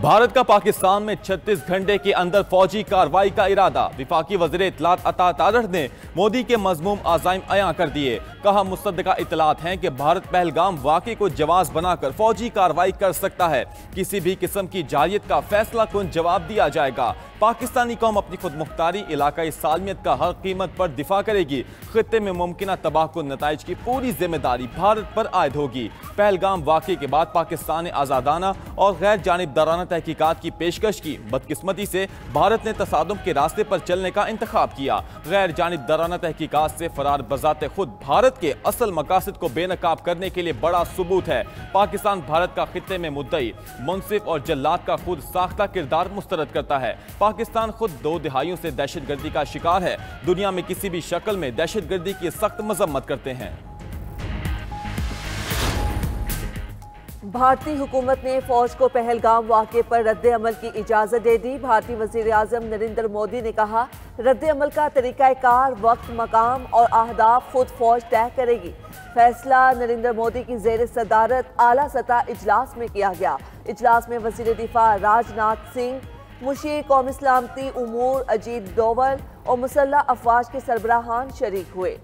भारत का पाकिस्तान में 36 घंटे के अंदर फौजी कार्रवाई का इरादा। विफाकी वज़ीर इत्तलात अता तारड़ ने मोदी के मज़मूम आज़ाइम अयां कर दिए। कहा, मुसद्दका इत्तलात हैं कि भारत पहलगाम वाक़े को जवाज़ बनाकर फौजी कार्रवाई कर सकता है। किसी भी किस्म की जारियत का फैसला कुन जवाब दिया जाएगा। पाकिस्तानी कौम अपनी खुद मुख्तारी, इलाकाई सालमियत का हर कीमत पर दिफा करेगी। खित्ते में मुमकिन तबाहकुन नताइज की पूरी जिम्मेदारी भारत पर आयद होगी। पहलगाम वाक़े के बाद पाकिस्तान ने आज़ादाना और गैर जानिबदाराना तहकीकात की पेशकश की। बदकिस्मती से भारत ने तसादुम के रास्ते पर चलने का इंतखाब किया। गैर जानिबदाराना तहकीकात से फरार बजाते खुद भारत के असल मकासद को बेनकाब करने के लिए बड़ा सबूत है। पाकिस्तान भारत का खित्ते में मुद्दई, मुनसिफ और जल्लाद का खुद साख्ता किरदार मुस्तरद करता है। पाकिस्तान खुद 2 दहाइयों से दहशतगर्दी का शिकार है। दुनिया में किसी भी शक्ल में दहशतगर्दी की सख्त मजम्मत करते हैं। भारतीय हुकूमत ने फौज को पहलगाम वाक़े पर रद्द अमल की इजाज़त दे दी। भारतीय वज़ीर आज़म नरेंद्र मोदी ने कहा, रद्द अमल का तरीक़ाकार, वक्त, मकाम और अहदाफ खुद फौज तय करेगी। फैसला नरेंद्र मोदी की ज़ेर सदारत आला सतह इजलास में किया गया। इजलास में वज़ीर दिफा राजनाथ सिंह, मुशीर कौमी सलामती उमूर अजीत डोवल और मुसल्लह अफवाज के सरबराहान शरीक हुए।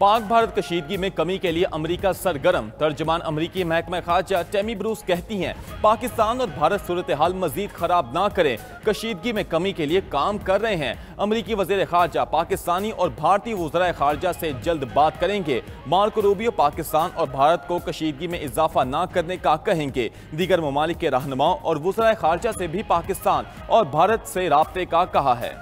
पाक भारत कशीदगी में कमी के लिए अमरीका सरगर्म। तर्जमान अमरीकी महकमा खारजा टेमी ब्रूस कहती हैं, पाकिस्तान और भारत सूरत हाल मजीद खराब ना करें, कशीदगी में कमी के लिए काम कर रहे हैं। अमरीकी वज़ीर खारजा पाकिस्तानी और भारतीय वज़राए खारजा से जल्द बात करेंगे। मार्को रूबियो पाकिस्तान और भारत को कशीदगी में इजाफा ना करने का कहेंगे। दीगर ममालिक के रहनुमाओं और वज़राए खारजा से भी पाकिस्तान और भारत से राब्ते का कहा है।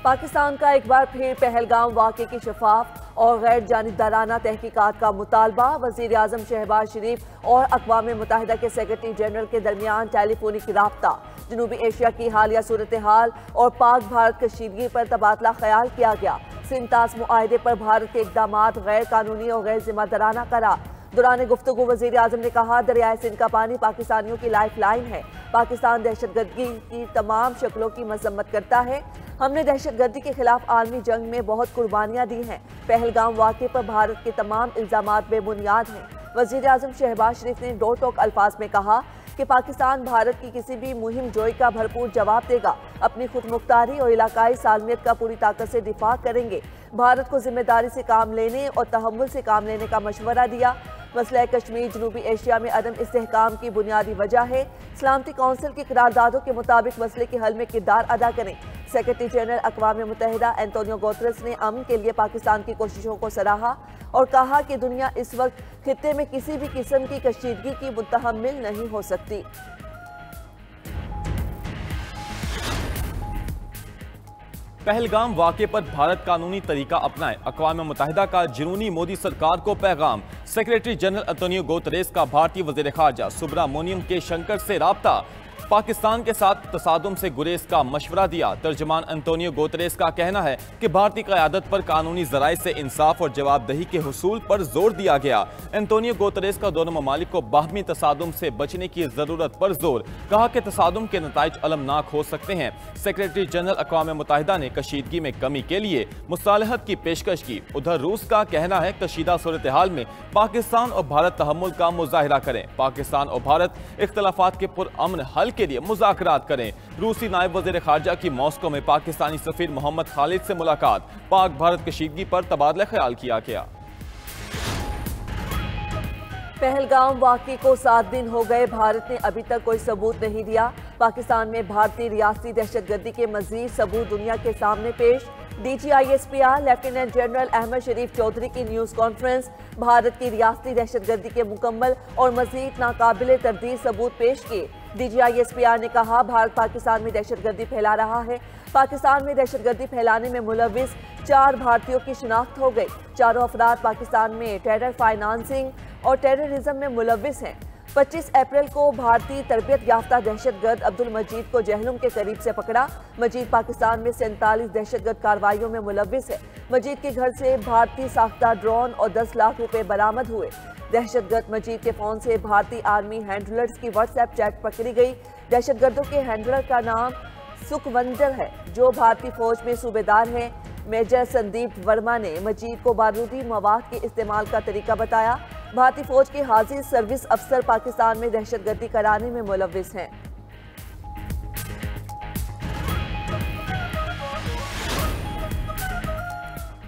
पाकिस्तान का एक बार फिर पहलगाम वाक़े की शफाफ और गैर जानिबदाराना तहकीकात का मुतालबा। वज़ीर आज़म शहबाज शरीफ और अक़वाम मुत्तहिदा के सेक्रेटरी जनरल के दरमियान टेलीफोनिक राब्ता, जनूबी एशिया की हालिया सूरत हाल और पाक भारत कशीदगी पर तबादला ख्याल किया गया। सिंतास मुआहदे पर भारत के इक़दामात गैर कानूनी और गैर जिम्मेदाराना करार। दौरान गुफ्तगू वज़ीर आज़म ने कहा, दरियाए सिंध का पानी पाकिस्तानियों की लाइफ लाइन है। पाकिस्तान दहशतगर्दी की तमाम शक्लों की मजम्मत करता है। हमने दहशतगर्दी के खिलाफ आलमी जंग में बहुत कुर्बानियाँ दी हैं। पहलगाम वाक़े पर भारत के तमाम इल्ज़ामात बेबुनियाद हैं। वज़ीर आज़म शहबाज शरीफ ने दो टोक अल्फाज में कहा कि पाकिस्तान भारत की किसी भी मुहिम जोई का भरपूर जवाब देगा। अपनी खुद मुख्तारी और इलाकाई सालमियत का पूरी ताकत से दिफा करेंगे। भारत को जिम्मेदारी से काम लेने और तहम्मुल से काम लेने का मशवरा दिया। मसला कश्मीर जनूबी एशिया में अदम इस्तेहकाम की बुनियादी वजह है। सलामती कौंसिल की करारदादों के मुताबिक मसले के हल में किरदार अदा करें। सेक्रेटरी जनरल अक़वाम मुत्तहिदा एंटोनियो गुतेरेस ने अमन के लिए पाकिस्तान की कोशिशों को सराहा और कहा कि दुनिया इस वक्त खित्ते में किसी भी किस्म की कशीदगी की मुतहम्मिल नहीं हो सकती। पहलगाम वाक़े पर भारत कानूनी तरीका अपनाए, अक़वाम मुत्तहिदा का जुनूनी मोदी सरकार को पैगाम। सेक्रेटरी जनरल एंटोनियो गुतेरेस का भारतीय वज़ीर ख़ारजा सुब्रमण्यम के शंकर से राब्ता। पाकिस्तान के साथ तसादुम से गुरेज का मशवरा दिया। तर्जमान एंटोनियो गुतेरेस का कहना है कि भारतीय क़यादत पर कानूनी ज़राए से इंसाफ और जवाबदही के हुसूल पर जोर दिया गया। एंटोनियो गुतेरेस का दोनों ममालिक को बाहमी तसादुम से बचने की ज़रूरत पर जोर। कहा कि तसादुम के नताइज अलमनाक हो सकते हैं। सेक्रेटरी जनरल अक़वाम मुत्तहिदा ने कशीदगी में कमी के लिए मुसालहत की पेशकश की। उधर रूस का कहना है कशीदा सूरत हाल में पाकिस्तान और भारत तहम्मुल का मुजाहिरा करें। पाकिस्तान और भारत इख्तलाफात के पुरअमन हल के लिए मुज़ाकरात करें। रूसी नायब वज़ीर ख़ारजा की मॉस्को में पाकिस्तानी सफ़ीर मोहम्मद खालिद से मुलाकात। पाक भारत कशीदगी पर तबादला ख्याल किया गया। पहलगाम वाक़े को 7 दिन हो गए, भारत ने अभी तक कोई सबूत नहीं दिया। पाकिस्तान में भारतीय रियासती दहशतगर्दी के मज़ीद सबूत दुनिया के सामने पेश। DGISPR लेफ्टिनेंट जनरल अहमद शरीफ चौधरी की न्यूज़ कॉन्फ्रेंस। भारत की रियासती दहशतगर्दी के मुकम्मल और मज़ीद नाकाबिले तरदीद सबूत पेश किए। DGISPR ने कहा, भारत पाकिस्तान में दहशतगर्दी फैला रहा है। पाकिस्तान में दहशतगर्दी फैलाने में मुलविस 4 भारतीयों की शिनाख्त हो गई। चारों अफराद पाकिस्तान में टेरर फाइनेंसिंग और टेररिज्म में मुलविस हैं। 25 अप्रैल को भारतीय तरबियत याफ्ता दहशतगर्द अब्दुल मजीद को जहलुम के करीब से पकड़ा। मजीद पाकिस्तान में 47 दहशतगर्द कार्रवाइयों में मुलविस है। मजीद के घर से भारतीय साख्ता ड्रोन और 10 लाख रुपए बरामद हुए। दहशतगर्द मजीद के फोन से भारतीय आर्मी हैंडलर्स की व्हाट्सएप चैट पकड़ी गई। दहशतगर्दों के हैंडलर का नाम सुखवंदर है, जो भारतीय फौज में सूबेदार है। मेजर संदीप वर्मा ने मजीद को बारूदी मवाद के इस्तेमाल का तरीका बताया। भारतीय फौज के हाजिर सर्विस अफसर पाकिस्तान में दहशतगर्दी कराने में मुलव्विस हैं।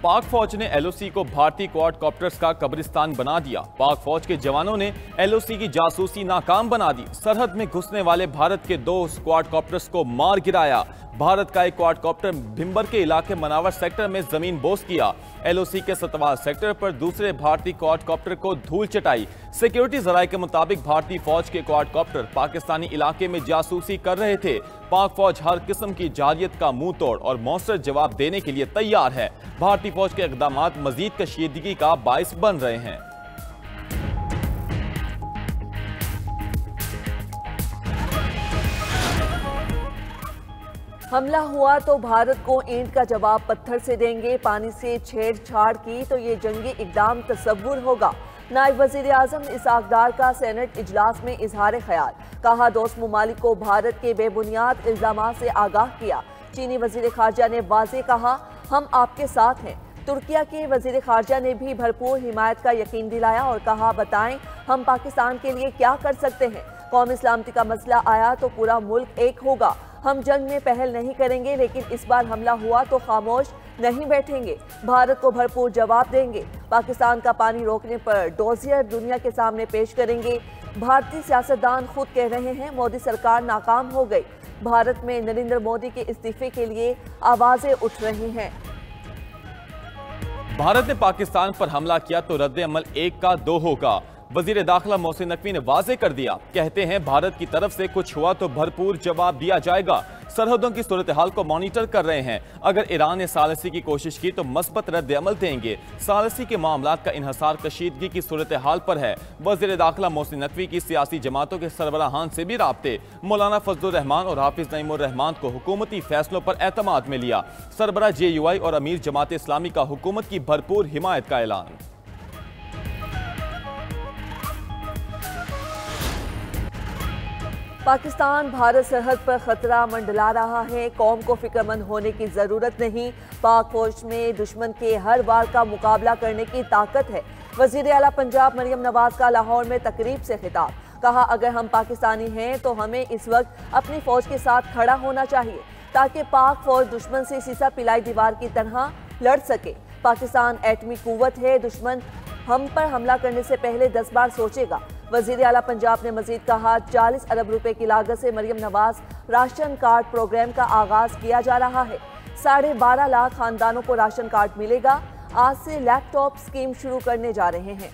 पाक फौज ने एलओसी को भारतीय क्वाडकॉप्टर्स का कब्रिस्तान बना दिया। पाक फौज के जवानों ने एलओसी की जासूसी नाकाम बना दी। सरहद में घुसने वाले भारत के 2 क्वाडकॉप्टर्स को मार गिराया। भारत का एक क्वाडकॉप्टर भिंबर के इलाके मनावर सेक्टर में जमीन बोस किया। एलओसी के सतवार सेक्टर पर दूसरे भारतीय क्वाडकॉप्टर को धूल चटाई। सिक्योरिटी जराये के मुताबिक भारतीय फौज के क्वाडकॉप्टर पाकिस्तानी इलाके में जासूसी कर रहे थे। पाक फौज हर किस्म की जालियत का मुंह तोड़ और मौसर जवाब देने के लिए तैयार है। भारतीय फौज के इक़दामात मजीद कशीदगी का बाइस बन रहे हैं। हमला हुआ तो भारत को ईंट का जवाब पत्थर से देंगे। पानी से छेड़छाड़ की तो ये जंगी इकदाम तस्वुर होगा। नायब वजीर आजम इसहाक डार का सेनेट इजलास में इजहार ख्याल। कहा, दोस्त ममालिक को भारत के बेबुनियाद इल्जामात से आगाह किया। चीनी वजीर खारजा ने वाज़ेह कहा, हम आपके साथ हैं। तुर्किया के वजीर खारजा ने भी भरपूर हिमायत का यकीन दिलाया और कहा, बताएं हम पाकिस्तान के लिए क्या कर सकते हैं। कौमी सलामती का मसला आया तो पूरा मुल्क एक होगा। हम जंग में पहल नहीं करेंगे, लेकिन इस बार हमला हुआ तो खामोश नहीं बैठेंगे। भारत को भरपूर जवाब देंगे। पाकिस्तान का पानी रोकने पर डोजियर दुनिया के सामने पेश करेंगे। भारतीय सियासतदान खुद कह रहे हैं मोदी सरकार नाकाम हो गई। भारत में नरेंद्र मोदी के इस्तीफे के लिए आवाजें उठ रही हैं। भारत ने पाकिस्तान पर हमला किया तो रद्द-ए-अमल 1 का 2 होगा। वजीर दाखिला मोहसिन नकवी ने वाज़ेह कर दिया। कहते हैं भारत की तरफ से कुछ हुआ तो भरपूर जवाब दिया जाएगा। सरहदों की सूरत हाल को मॉनिटर कर रहे हैं। अगर ईरान ने सालसी की कोशिश की तो मस्बत रद्द-ए-अमल देंगे। सालसी के मामलात का इन्हसार कशीदगी की सूरत हाल पर है। वजीर दाखिला मोहसिन नकवी की सियासी जमातों के सरबराहान से भी राब्ते। मौलाना फजलुर रहमान और हाफिज नईमुर रहमान को हुकूमती फैसलों पर एतमाद में लिया। सरबराह JUI और अमीर जमात इस्लामी का हुकूमत की भरपूर हिमायत का ऐलान। पाकिस्तान भारत सरहद पर खतरा मंडला रहा है। कौम को फिक्रमंद होने की जरूरत नहीं। पाक फौज में दुश्मन के हर वार का मुकाबला करने की ताकत है। वजीर आला पंजाब मरियम नवाज का लाहौर में तकरीब से खिताब। कहा, अगर हम पाकिस्तानी हैं तो हमें इस वक्त अपनी फौज के साथ खड़ा होना चाहिए ताकि पाक फौज दुश्मन से सीसा पिलाई दीवार की तरह लड़ सके। पाकिस्तान एटमी कुव्वत है। दुश्मन हम पर हमला करने से पहले 10 बार सोचेगा। वजीर आला पंजाब ने मजीद कहा, 40 अरब रुपए की लागत से Maryam Nawaz ration card programme का आगाज किया जा रहा है। 12.5 लाख खानदानों को राशन कार्ड मिलेगा। आज से लैपटॉप स्कीम शुरू करने जा रहे हैं।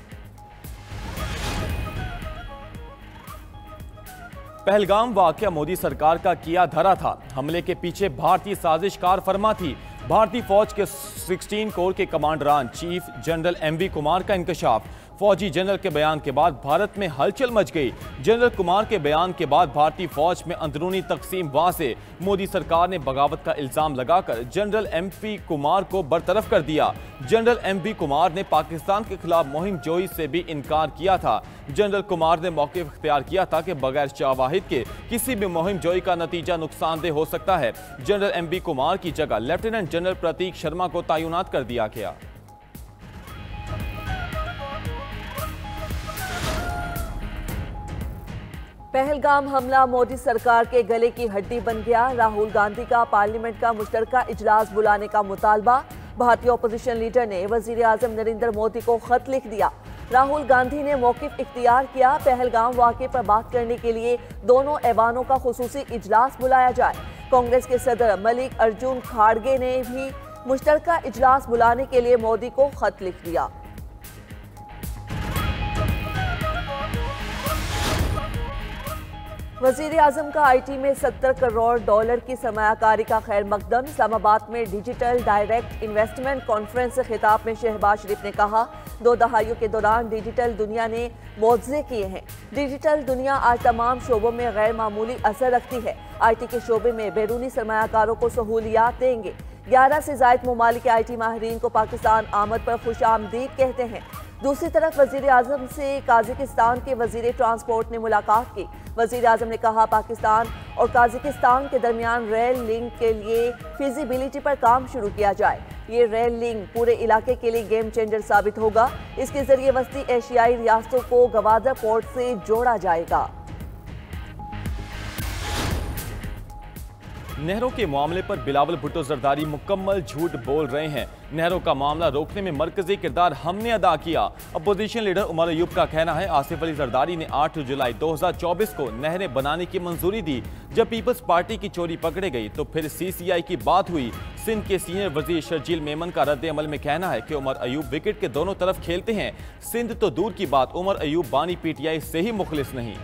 पहलगाम वाकया मोदी सरकार का किया धरा था। हमले के पीछे भारतीय साजिशकार फरमा थी। भारतीय फौज के 16 कोर के कमांडरान चीफ जनरल MV कुमार का इंकशाफ। फौजी जनरल के बयान के बाद भारत में हलचल मच गई। जनरल कुमार के बयान के बाद भारतीय फौज में अंदरूनी तकसीम वाज़े। मोदी सरकार ने बगावत का इल्जाम लगाकर जनरल MV कुमार को बरतरफ कर दिया। जनरल MV कुमार ने पाकिस्तान के खिलाफ मुहिम जोई से भी इनकार किया था। जनरल कुमार ने मौक़िफ़ इख्तियार किया था कि बगैर शावाहिद के किसी भी मुहिम जोई का नतीजा नुकसानदेह हो सकता है। जनरल MV कुमार की जगह लेफ्टिनेंट जनरल प्रतीक शर्मा को तैनात कर दिया गया। पहलगाम हमला मोदी सरकार के गले की हड्डी बन गया। राहुल गांधी का पार्लियामेंट का मुश्तरका इजलास बुलाने का मुतालबा। भारतीय अपोजिशन लीडर ने वजीर आजम नरेंद्र मोदी को खत लिख दिया। राहुल गांधी ने मौक़िफ़ इख्तियार किया। पहलगाम वाक़े पर बात करने के लिए दोनों ऐवानों का खुसूसी इजलास बुलाया जाए। कांग्रेस के सदर मल्लिक अर्जुन खाड़गे ने भी मुश्तरका इजलास बुलाने के लिए मोदी को खत लिख दिया। वजीर आजम का IT में $70 करोड़ की सरमायाकारी का खैर मकदम। इस्लामाबाद में डिजिटल डायरेक्ट इन्वेस्टमेंट कॉन्फ्रेंस से खिताब में शहबाज शरीफ ने कहा, 2 दहाइयों के दौरान डिजिटल दुनिया ने मुआवजे किए हैं। डिजिटल दुनिया आज तमाम शोबों में गैर मामूली असर रखती है। IT के शोबे में बैरूनी सरमायाकारों को सहूलियात देंगे। 11 से ज़ायद ममालिक के IT माहिरीन को पाकिस्तान आमद पर खुश आमदीद कहते हैं। दूसरी तरफ वजीर आजम से काज़ाकिस्तान के वजीर ट्रांसपोर्ट ने मुलाकात की। वजीर आजम ने कहा, पाकिस्तान और काज़ाकिस्तान के दरमियान रेल लिंक के लिए फिजिबिलिटी पर काम शुरू किया जाए। ये रेल लिंक पूरे इलाके के लिए गेम चेंजर साबित होगा। इसके जरिए वस्ती एशियाई रियासतों को गवादर पोर्ट से जोड़ा जाएगा। नहरों के मामले पर बिलावल भुट्टो जरदारी मुकम्मल झूठ बोल रहे हैं। नहरों का मामला रोकने में मरकजी किरदार हमने अदा किया। अपोजिशन लीडर उमर अयूब का कहना है आसिफ अली जरदारी ने 8 जुलाई 2024 को नहरें बनाने की मंजूरी दी। जब पीपल्स पार्टी की चोरी पकड़े गई तो फिर CCI की बात हुई। सिंध के सीनियर वजीर शर्जील मेमन का रद्द अमल में कहना है कि उमर अयूब विकेट के दोनों तरफ खेलते हैं। सिंध तो दूर की बात, उमर अयूब बानी PTI से ही मुखलिस नहीं।